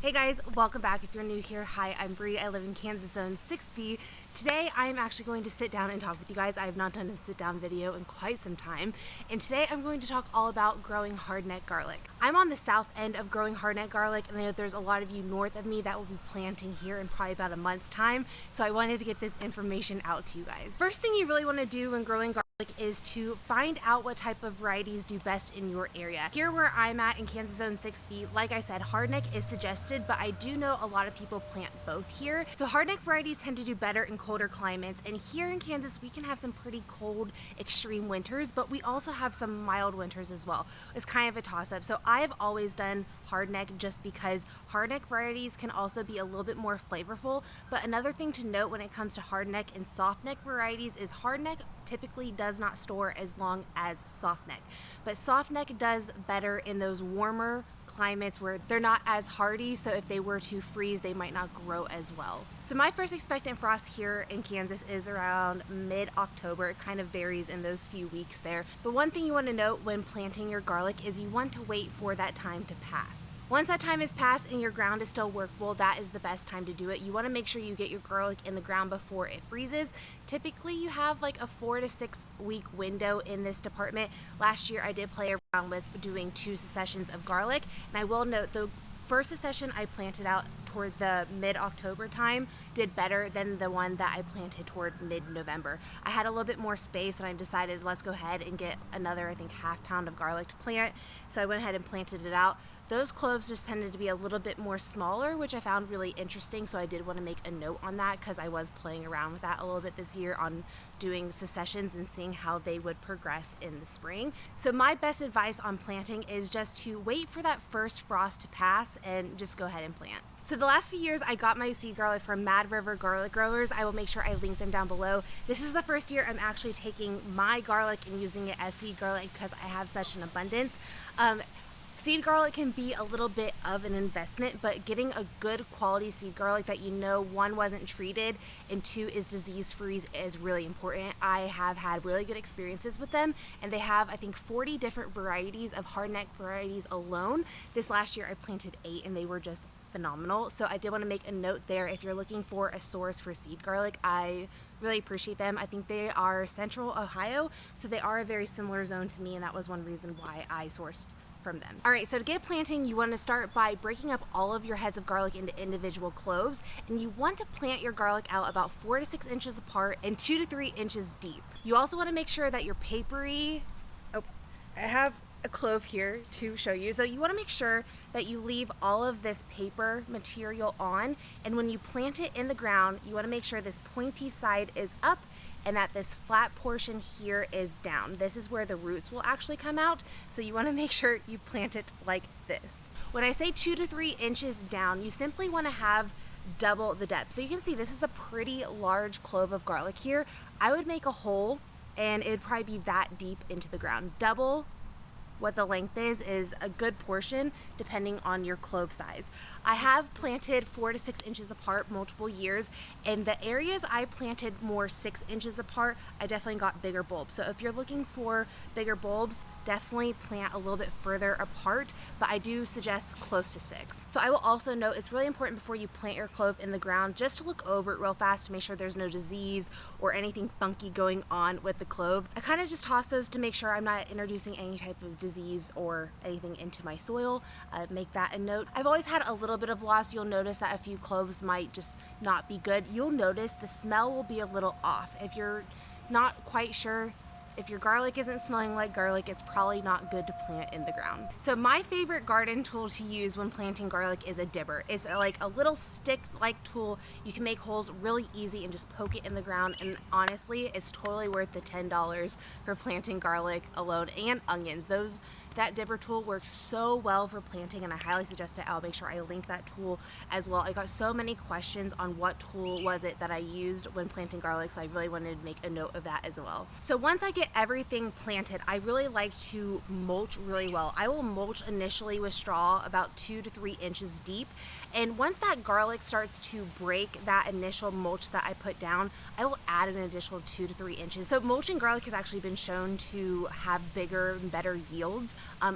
Hey guys, welcome back. If you're new here, hi, I'm Bre. I live in Kansas Zone 6B. Today I'm actually going to sit down and talk with you guys. I have not done a sit down video in quite some time, and today I'm going to talk all about growing hardneck garlic. I'm on the south end of growing hardneck garlic, and I know there's a lot of you north of me that will be planting here in probably about a month's time, so I wanted to get this information out to you guys. First thing you really want to do when growing garlic is to find out what type of varieties do best in your area. Here where I'm at in Kansas Zone 6B, like I said, hardneck is suggested, but I do know a lot of people plant both here. So hardneck varieties tend to do better in colder climates, and here in Kansas we can have some pretty cold extreme winters, but we also have some mild winters as well. It's kind of a toss-up. So I've always done hardneck just because hardneck varieties can also be a little bit more flavorful. But another thing to note when it comes to hardneck and softneck varieties is hardneck typically does not store as long as softneck, but softneck does better in those warmer climates where they're not as hardy, so if they were to freeze they might not grow as well. So my first expectant frost here in Kansas is around mid-October. It kind of varies in those few weeks there. But one thing you want to note when planting your garlic is you want to wait for that time to pass. Once that time is passed and your ground is still workable, that is the best time to do it. You want to make sure you get your garlic in the ground before it freezes. Typically you have like a 4 to 6 week window in this department. Last year I did play around with doing 2 successions of garlic, and I will note the first succession I planted out toward the mid-October time did better than the one that I planted toward mid-November. I had a little bit more space and I decided let's go ahead and get another, I think, ½ pound of garlic to plant. So I went ahead and planted it out. Those cloves just tended to be a little bit more smaller, which I found really interesting, so I did want to make a note on that because I was playing around with that a little bit this year on doing successions and seeing how they would progress in the spring. So my best advice on planting is just to wait for that first frost to pass and just go ahead and plant. So the last few years I got my seed garlic from Mad River Garlic Growers. I will make sure I link them down below. This is the first year I'm actually taking my garlic and using it as seed garlic because I have such an abundance. Seed garlic can be a little bit of an investment, but getting a good quality seed garlic that you know, one, wasn't treated, and two, is disease free is really important. I have had really good experiences with them, and they have, I think, 40 different varieties of hardneck varieties alone. This last year I planted 8 and they were just phenomenal. So I did want to make a note there. If you're looking for a source for seed garlic, I really appreciate them. I think they are Central Ohio, so they are a very similar zone to me, and that was one reason why I sourced from them. All right, so to get planting, you want to start by breaking up all of your heads of garlic into individual cloves, and you want to plant your garlic out about 4 to 6 inches apart and 2 to 3 inches deep. You also want to make sure that your papery, I have a clove here to show you. So you want to make sure that you leave all of this paper material on, and when you plant it in the ground, you want to make sure this pointy side is up and that this flat portion here is down. This is where the roots will actually come out, so you want to make sure you plant it like this. When I say 2 to 3 inches down, you simply want to have double the depth. So you can see this is a pretty large clove of garlic here. I would make a hole and it'd probably be that deep into the ground. Double what the length is a good portion depending on your clove size. I have planted 4 to 6 inches apart multiple years, and the areas I planted more 6 inches apart, I definitely got bigger bulbs. So if you're looking for bigger bulbs, definitely plant a little bit further apart, but I do suggest close to 6. So I will also note it's really important before you plant your clove in the ground just to look over it real fast to make sure there's no disease or anything funky going on with the clove. I kind of just toss those to make sure I'm not introducing any type of disease or anything into my soil. Make that a note. I've always had a little bit of loss. You'll notice that a few cloves might just not be good. You'll notice the smell will be a little off. If you're not quite sure if your garlic isn't smelling like garlic, it's probably not good to plant in the ground. So my favorite garden tool to use when planting garlic is a dibber. It's like a little stick-like tool. You can make holes really easy and just poke it in the ground, and honestly, it's totally worth the $10 for planting garlic alone and onions. That dibber tool works so well for planting, and I highly suggest it. I'll make sure I link that tool as well. I got so many questions on what tool was it that I used when planting garlic, so I really wanted to make a note of that as well. So once I get everything planted, I really like to mulch really well. I will mulch initially with straw about 2 to 3 inches deep, and once that garlic starts to break that initial mulch that I put down, I will add an additional 2 to 3 inches. So mulching garlic has actually been shown to have bigger and better yields.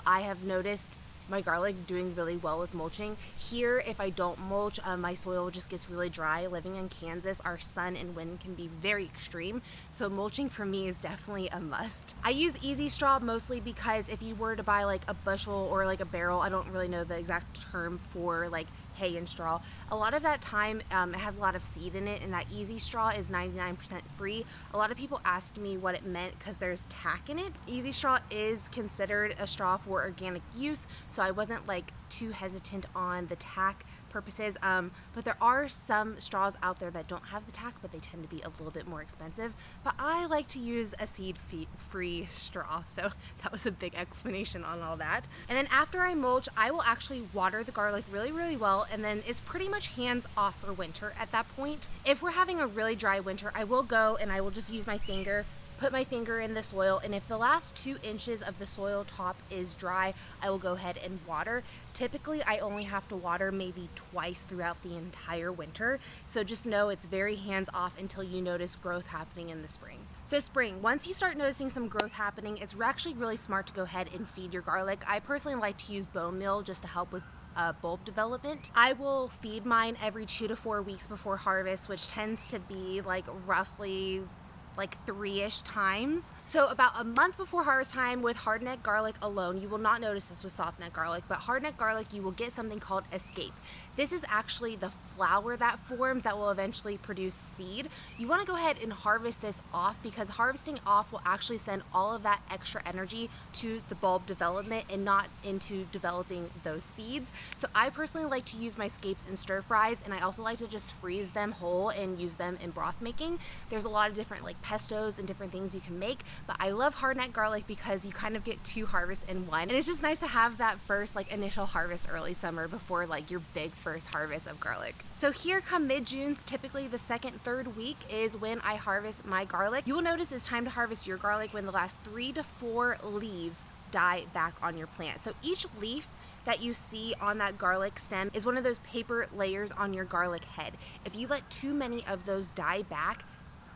I have noticed my garlic doing really well with mulching. Here, if I don't mulch, my soil just gets really dry. Living in Kansas, our sun and wind can be very extreme, so mulching for me is definitely a must. I use easy straw mostly because if you were to buy like a bushel or like a barrel, I don't really know the exact term for like hay and straw, a lot of that time it has a lot of seed in it, and that easy straw is 99% free. A lot of people asked me what it meant because there's tack in it. Easy straw is considered a straw for organic use, so I wasn't like too hesitant on the tack purposes, but there are some straws out there that don't have the tack, but they tend to be a little bit more expensive. But I like to use a seed-free straw, so that was a big explanation on all that. And then after I mulch, I will actually water the garlic really well, and then it's pretty much hands off for winter at that point. If we're having a really dry winter, I will go and I will just use my finger, put my finger in the soil, and if the last 2 inches of the soil top is dry, I will go ahead and water. Typically, I only have to water maybe twice throughout the entire winter, so just know it's very hands-off until you notice growth happening in the spring. So spring, once you start noticing some growth happening, it's actually really smart to go ahead and feed your garlic. I personally like to use bone meal just to help with bulb development. I will feed mine every 2 to 4 weeks before harvest, which tends to be like roughly like 3-ish times. So about a month before harvest time with hardneck garlic alone, you will not notice this with softneck garlic, but hardneck garlic, you will get something called a scape. This is actually the flower that forms that will eventually produce seed. You want to go ahead and harvest this off because harvesting off will actually send all of that extra energy to the bulb development and not into developing those seeds. So I personally like to use my scapes in stir fries, and I also like to just freeze them whole and use them in broth making. There's a lot of different like pestos and different things you can make, but I love hardneck garlic because you kind of get 2 harvests in one, and it's just nice to have that first like initial harvest early summer before like your big first harvest of garlic. So here come mid-June, typically the 2nd, 3rd week is when I harvest my garlic. You will notice it's time to harvest your garlic when the last 3 to 4 leaves die back on your plant. So each leaf that you see on that garlic stem is one of those paper layers on your garlic head. If you let too many of those die back,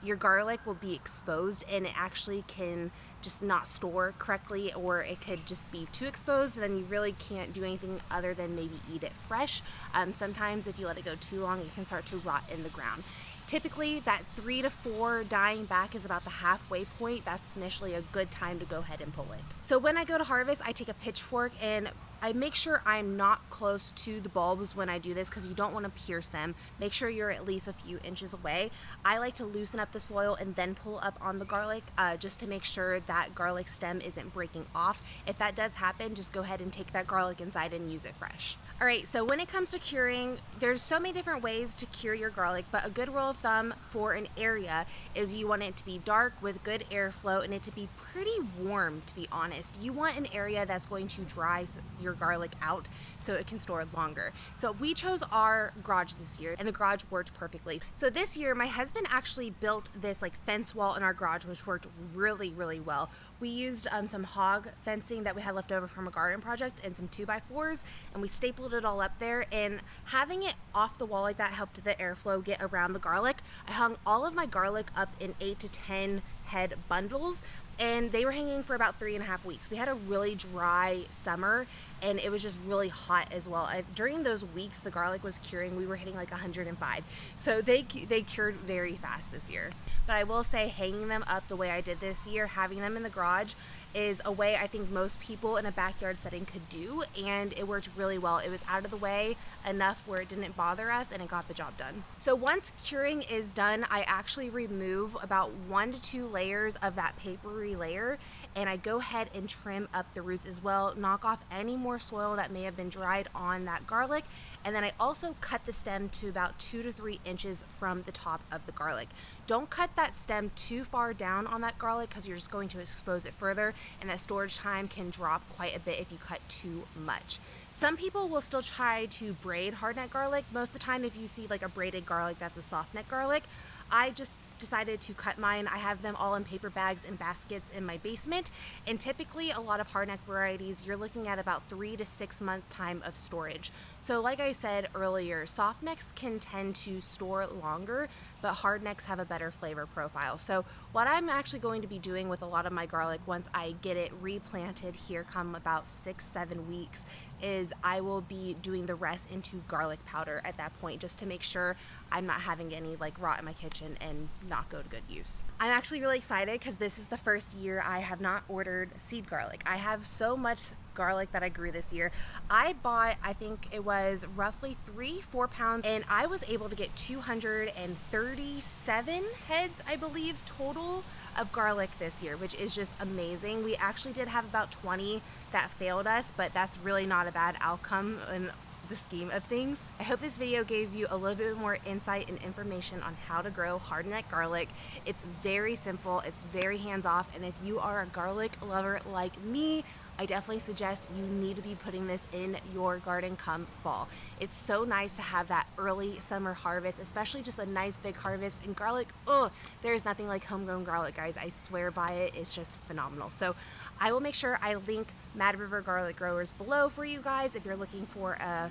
your garlic will be exposed and it actually can just not store correctly, or it could just be too exposed, and then you really can't do anything other than maybe eat it fresh. Sometimes if you let it go too long, it can start to rot in the ground. Typically that 3 to 4 dying back is about the halfway point. That's initially a good time to go ahead and pull it. So when I go to harvest, I take a pitchfork and I make sure I'm not close to the bulbs when I do this because you don't want to pierce them. Make sure you're at least a few inches away. I like to loosen up the soil and then pull up on the garlic just to make sure that garlic stem isn't breaking off. If that does happen, just go ahead and take that garlic inside and use it fresh. All right, so when it comes to curing, there's so many different ways to cure your garlic, but a good rule of thumb for an area is you want it to be dark with good airflow and it to be pretty warm, to be honest. You want an area that's going to dry your garlic out so it can store longer. So we chose our garage this year, and the garage worked perfectly. So this year, my husband actually built this like fence wall in our garage, which worked really well. We used some hog fencing that we had left over from a garden project and some 2x4s, and we stapled it all up there, and having it off the wall like that helped the airflow get around the garlic. I hung all of my garlic up in 8 to 10 head bundles, and they were hanging for about 3.5 weeks. We had a really dry summer and it was just really hot as well. During those weeks the garlic was curing, we were hitting like 105. So they cured very fast this year. But I will say, hanging them up the way I did this year, having them in the garage, is a way I think most people in a backyard setting could do, and it worked really well. It was out of the way enough where it didn't bother us and it got the job done. So once curing is done, I actually remove about 1 to 2 layers of that papery layer, and I go ahead and trim up the roots as well, knock off any more soil that may have been dried on that garlic, and then I also cut the stem to about 2 to 3 inches from the top of the garlic. Don't cut that stem too far down on that garlic because you're just going to expose it further, and that storage time can drop quite a bit if you cut too much. Some people will still try to braid hardneck garlic. Most of the time if you see like a braided garlic, that's a softneck garlic. I just decided to cut mine. I have them all in paper bags and baskets in my basement, and typically a lot of hardneck varieties you're looking at about 3 to 6 month time of storage. So like I said earlier, softnecks can tend to store longer, but hardnecks have a better flavor profile. So what I'm actually going to be doing with a lot of my garlic once I get it replanted here come about 6-7 weeks is I will be doing the rest into garlic powder at that point, just to make sure I'm not having any like rot in my kitchen and not go to good use. I'm actually really excited because this is the first year I have not ordered seed garlic. I have so much garlic that I grew this year. I bought, I think it was roughly 3-4 pounds, and I was able to get 237 heads, I believe, total of garlic this year, which is just amazing. We actually did have about 20 that failed us, but that's really not a bad outcome in the scheme of things. I hope this video gave you a little bit more insight and information on how to grow hardneck garlic. It's very simple, it's very hands-off, and if you are a garlic lover like me, I definitely suggest you need to be putting this in your garden come fall. It's so nice to have that early summer harvest, especially just a nice big harvest. And garlic, oh, there's nothing like homegrown garlic, guys. I swear by it. It's just phenomenal. So I will make sure I link Mad River Garlic Growers below for you guys if you're looking for a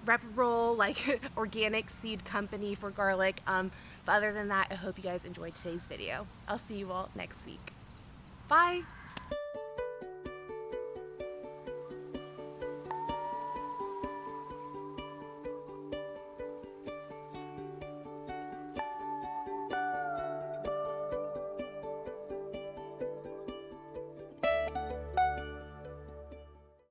reputable, like organic seed company for garlic. But other than that, I hope you guys enjoyed today's video. I'll see you all next week. Bye.